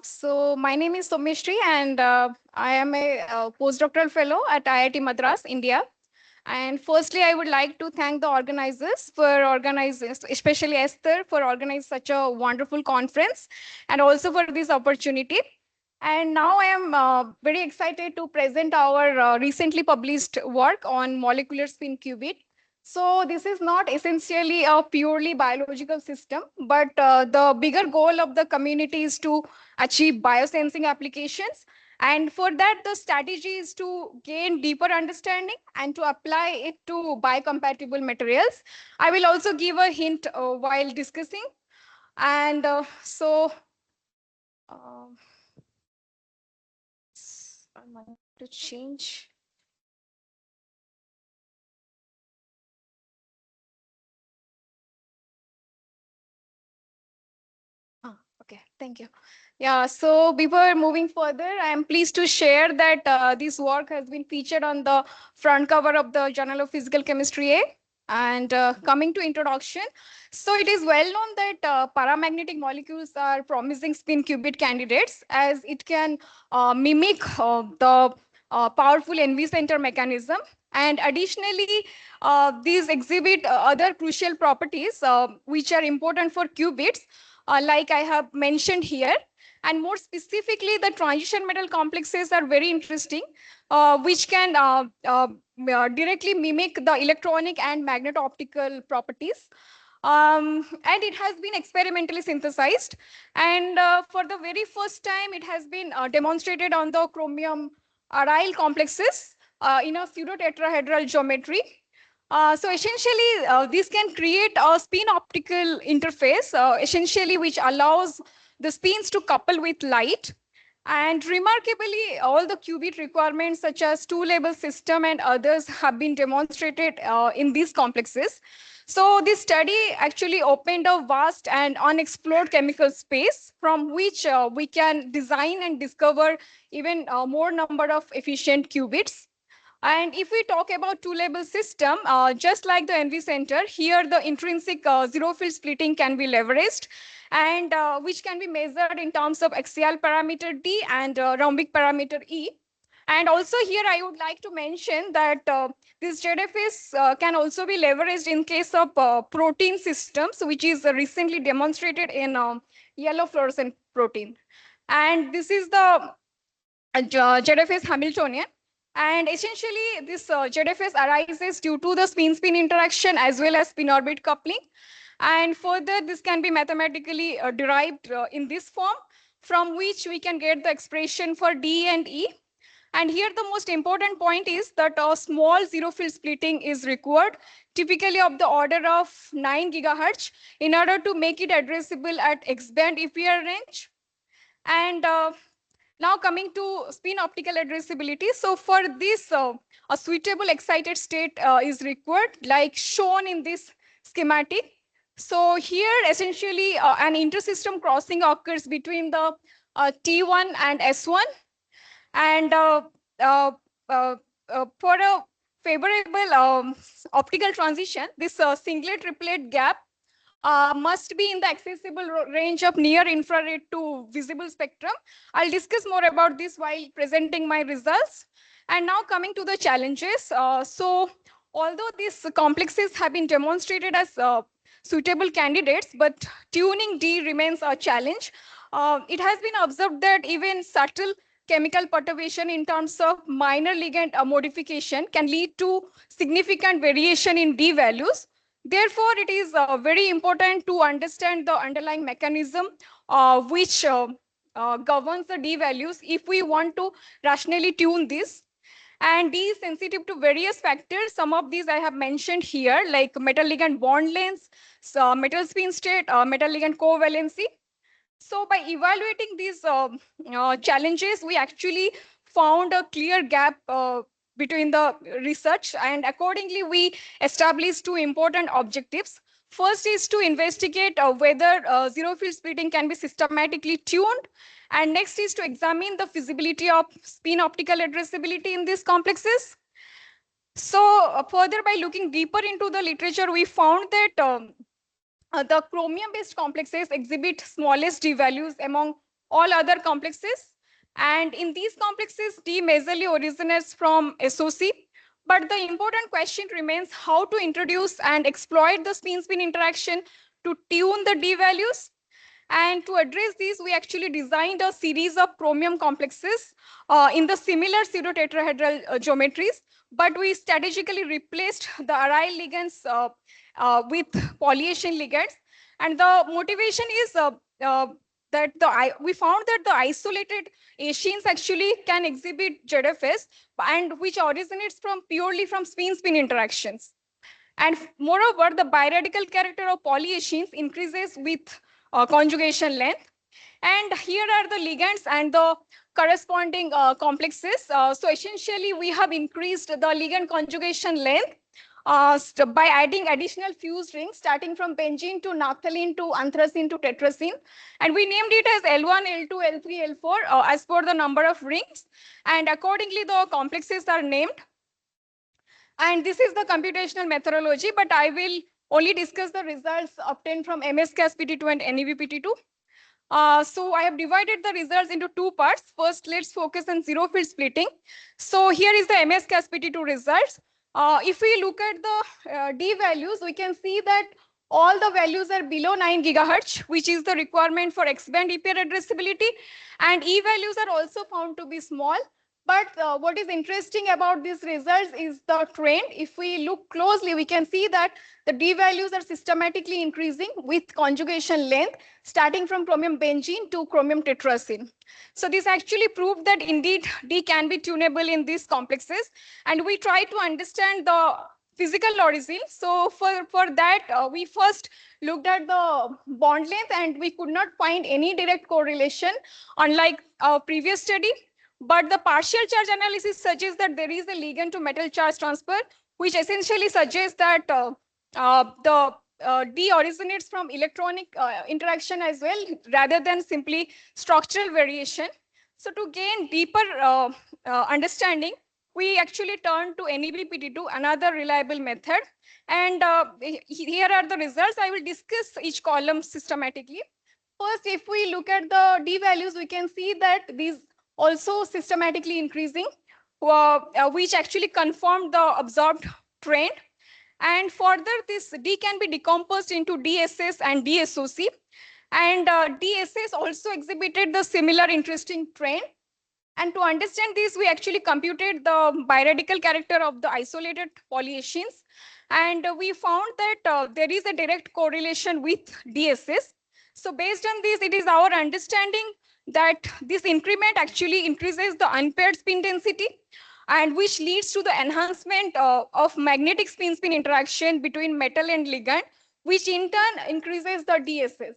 So my name is Someshri, and I am a postdoctoral fellow at IIT Madras, India. And firstly, I would like to thank the organizers for organizing, especially Esther, for organizing such a wonderful conference, and also for this opportunity. And now I am very excited to present our recently published work on molecular spin qubit. So this is not essentially a purely biological system, but the bigger goal of the community is to achieve biosensing applications. And for that, the strategy is to gain deeper understanding and to apply it to biocompatible materials. I will also give a hint while discussing. And uh, I want to change. Okay, thank you. Yeah, so before moving further, I am pleased to share that this work has been featured on the front cover of the Journal of Physical Chemistry A. And coming to introduction, so it is well known that paramagnetic molecules are promising spin qubit candidates as it can mimic the powerful NV center mechanism. And additionally, these exhibit other crucial properties which are important for qubits, like I have mentioned here. And more specifically, the transition metal complexes are very interesting, which can directly mimic the electronic and magneto-optical properties. And it has been experimentally synthesized. And for the very first time, it has been demonstrated on the chromium aryl complexes in a pseudo-tetrahedral geometry. So essentially, this can create a spin optical interface, essentially, which allows the spins to couple with light. And remarkably, all the qubit requirements, such as two-label system and others, have been demonstrated in these complexes. So this study actually opened a vast and unexplored chemical space from which we can design and discover even more number of efficient qubits. And if we talk about two-label system, just like the NV center, here the intrinsic zero field splitting can be leveraged, and which can be measured in terms of axial parameter D and rhombic parameter E. And also here I would like to mention that this ZFS can also be leveraged in case of protein systems, which is recently demonstrated in yellow fluorescent protein. And this is the ZFS Hamiltonian. And essentially, this ZFS arises due to the spin-spin interaction as well as spin-orbit coupling. And further, this can be mathematically derived in this form, from which we can get the expression for D and E. And here the most important point is that a small zero field splitting is required, typically of the order of 9 gigahertz, in order to make it addressable at X-band EPR range. And now coming to spin optical addressability. So for this, a suitable excited state is required, like shown in this schematic. So here, essentially, an intersystem crossing occurs between the T1 and S1. And uh, uh, for a favorable optical transition, this singlet triplet gap must be in the accessible range of near infrared to visible spectrum. I'll discuss more about this while presenting my results. And now coming to the challenges. So although these complexes have been demonstrated as suitable candidates, but tuning D remains a challenge. It has been observed that even subtle chemical perturbation in terms of minor ligand modification can lead to significant variation in D values. Therefore, it is very important to understand the underlying mechanism which governs the D values if we want to rationally tune this. And D is sensitive to various factors. Some of these I have mentioned here, like metal ligand bond lengths, so metal spin state, metal ligand covalency. So by evaluating these challenges, we actually found a clear gap between the research, and accordingly we established two important objectives. First is to investigate whether zero field splitting can be systematically tuned, and next is to examine the feasibility of spin optical addressability in these complexes. So further, by looking deeper into the literature, we found that the chromium-based complexes exhibit smallest d values among all other complexes. And in these complexes, D majorly originates from SOC. But the important question remains how to introduce and exploit the spin-spin interaction to tune the D values. And to address these, we actually designed a series of chromium complexes in the similar pseudotetrahedral geometries, but we strategically replaced the aryl ligands with polyation ligands. And the motivation is that we found that the isolated Asians actually can exhibit ZFS, and which originates from purely from spin-spin interactions. And moreover, the biradical character of polyacenes increases with conjugation length. And here are the ligands and the corresponding complexes. So essentially, we have increased the ligand conjugation length by adding additional fused rings starting from benzene to naphthalene to anthracene to tetracene. And we named it as L1, L2, L3, L4 as per the number of rings. And accordingly, the complexes are named. And this is the computational methodology, but I will only discuss the results obtained from MS-CAS-PT2 and NEV-PT2. So I have divided the results into two parts. First, let's focus on zero field splitting. So here is the MS-CAS-PT2 results. If we look at the D values, we can see that all the values are below 9 gigahertz, which is the requirement for X-band EPR addressability. And E values are also found to be small. But what is interesting about these results is the trend. If we look closely, we can see that the D values are systematically increasing with conjugation length, starting from chromium benzene to chromium tetracene. So this actually proved that indeed D can be tunable in these complexes. And we try to understand the physical origin. So for that, we first looked at the bond length, and we could not find any direct correlation, unlike our previous study. But the partial charge analysis suggests that there is a ligand to metal charge transfer, which essentially suggests that the D originates from electronic interaction as well, rather than simply structural variation. So to gain deeper understanding, we actually turn to NEV-PT2, another reliable method. And here are the results. I will discuss each column systematically. First, if we look at the D values, we can see that these also systematically increasing, which actually confirmed the observed trend. And further, this D can be decomposed into DSS and DSOC. And DSS also exhibited the similar interesting trend. And to understand this, we actually computed the biradical character of the isolated polyacenes. And we found that there is a direct correlation with DSS. So based on this, it is our understanding that this increment actually increases the unpaired spin density, and which leads to the enhancement of magnetic spin-spin interaction between metal and ligand, which in turn increases the DSS.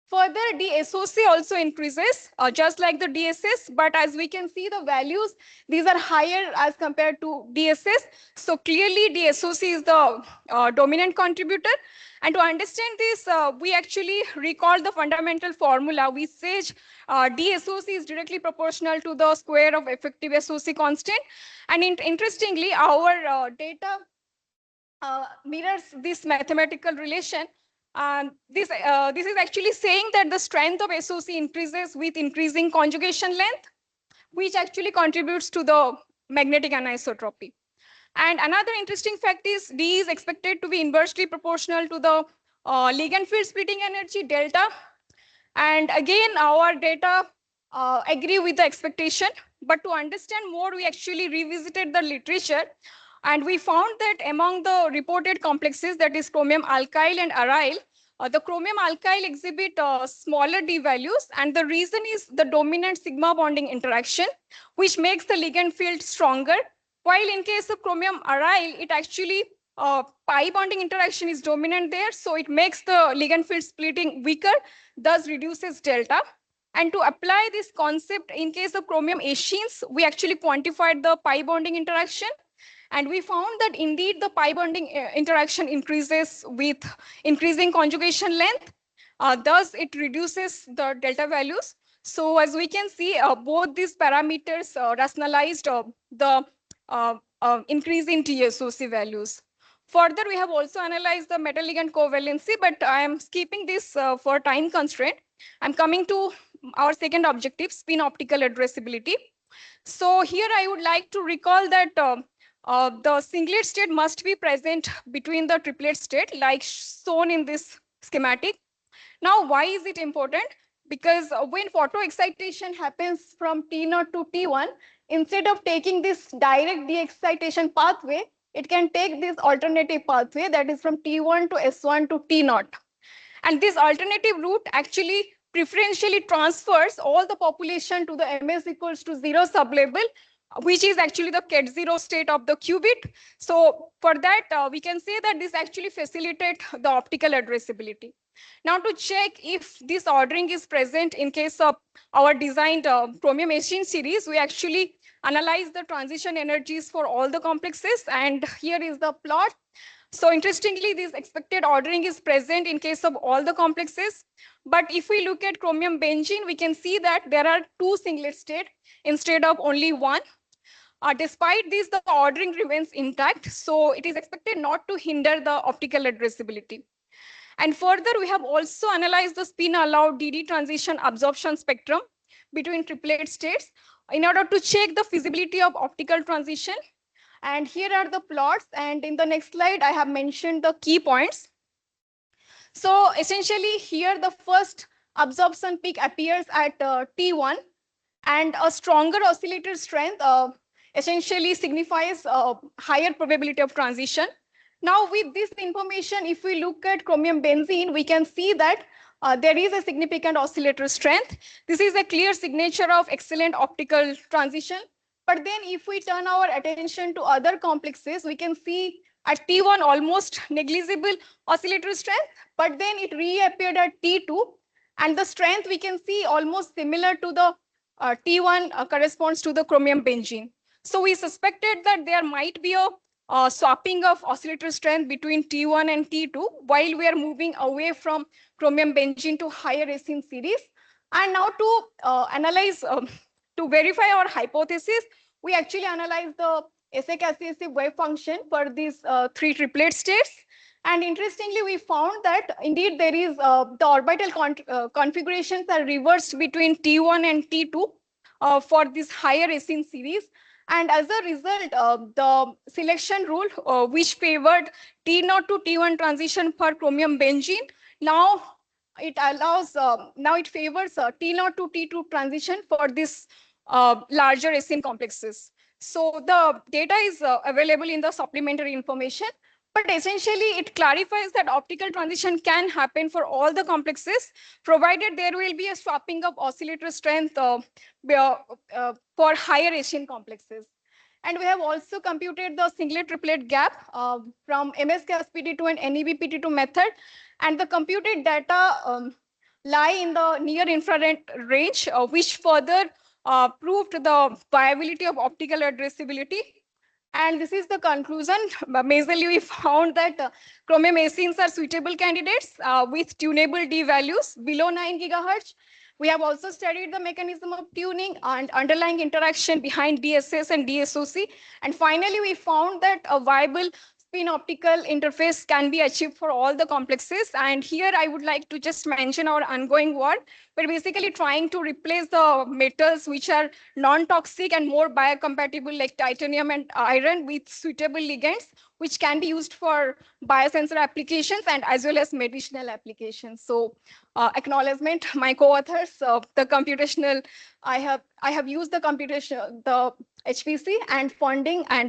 Further, DSOC also increases, just like the DSS, but as we can see the values, these are higher as compared to DSS. So clearly DSOC is the dominant contributor. And to understand this, we actually recall the fundamental formula. We say DSOC is directly proportional to the square of effective SOC constant. And interestingly, our data mirrors this mathematical relation. This is actually saying that the strength of SOC increases with increasing conjugation length, which actually contributes to the magnetic anisotropy. And another interesting fact is D is expected to be inversely proportional to the ligand field splitting energy delta. And again, our data agree with the expectation. But to understand more, we actually revisited the literature. And we found that among the reported complexes, that is chromium alkyl and aryl, the chromium alkyl exhibit smaller D values. And the reason is the dominant sigma bonding interaction, which makes the ligand field stronger. While in case of chromium aryl, it actually pi bonding interaction is dominant there. So it makes the ligand field splitting weaker, thus reduces delta. And to apply this concept in case of chromium achenes, we actually quantified the pi bonding interaction. And we found that indeed the pi bonding interaction increases with increasing conjugation length. Thus, it reduces the delta values. So as we can see, both these parameters rationalized the increase in TSOC values. Further, we have also analyzed the metal ligand covalency, but I am skipping this for time constraint. I'm coming to our second objective, spin optical addressability. So here I would like to recall that the singlet state must be present between the triplet state like shown in this schematic. Now, why is it important? Because when photo excitation happens from T0 to T1, instead of taking this direct de-excitation pathway, it can take this alternative pathway that is from T1 to S1 to T0. And this alternative route actually preferentially transfers all the population to the MS equals to 0 sublabel, which is actually the ket0 state of the qubit. So for that, we can say that this actually facilitates the optical addressability. Now to check if this ordering is present in case of our designed chromium machine series, we actually analyze the transition energies for all the complexes. And here is the plot. So interestingly, this expected ordering is present in case of all the complexes. But if we look at chromium benzene, we can see that there are two singlet states instead of only one. Despite this, the ordering remains intact. So it is expected not to hinder the optical addressability. And further, we have also analyzed the spin allowed DD transition absorption spectrum between triplet states in order to check the feasibility of optical transition. And here are the plots. And in the next slide, I have mentioned the key points. So essentially here, the first absorption peak appears at T1, and a stronger oscillator strength essentially signifies a higher probability of transition. Now with this information, if we look at chromium benzene, we can see that there is a significant oscillator strength. This is a clear signature of excellent optical transition. But then if we turn our attention to other complexes, we can see at T1 almost negligible oscillator strength, but then it reappeared at T2, and the strength we can see almost similar to the T1 corresponds to the chromium benzene. So we suspected that there might be a swapping of oscillator strength between T1 and T2 while we are moving away from chromium benzene to higher racine series. And now to analyze, to verify our hypothesis, we actually analyze the Essek-Assayssiv wave function for these three triplet states. And interestingly, we found that indeed there is the orbital configurations are reversed between T1 and T2 for this higher racine series. And as a result, the selection rule, which favored T0 to T1 transition for chromium benzene, now it allows, now it favors T0 to T2 transition for this larger racine complexes. So the data is available in the supplementary information, but essentially it clarifies that optical transition can happen for all the complexes, provided there will be a swapping of oscillator strength for higher racine complexes. And we have also computed the singlet triplet gap from MSK-SPD2 and NEB-PT2 method. And the computed data lie in the near infrared range, which further proved the viability of optical addressability. And this is the conclusion. Basically, we found that chromium machines are suitable candidates with tunable D values below 9 gigahertz. We have also studied the mechanism of tuning and underlying interaction behind DSS and DSOC. And finally, we found that a viable spin optical interface can be achieved for all the complexes. And here I would like to just mention our ongoing work. We're basically trying to replace the metals which are non-toxic and more biocompatible like titanium and iron with suitable ligands, which can be used for biosensor applications and as well as medicinal applications. So acknowledgement, my co-authors, the computational, I have used the computation, the HPC and funding and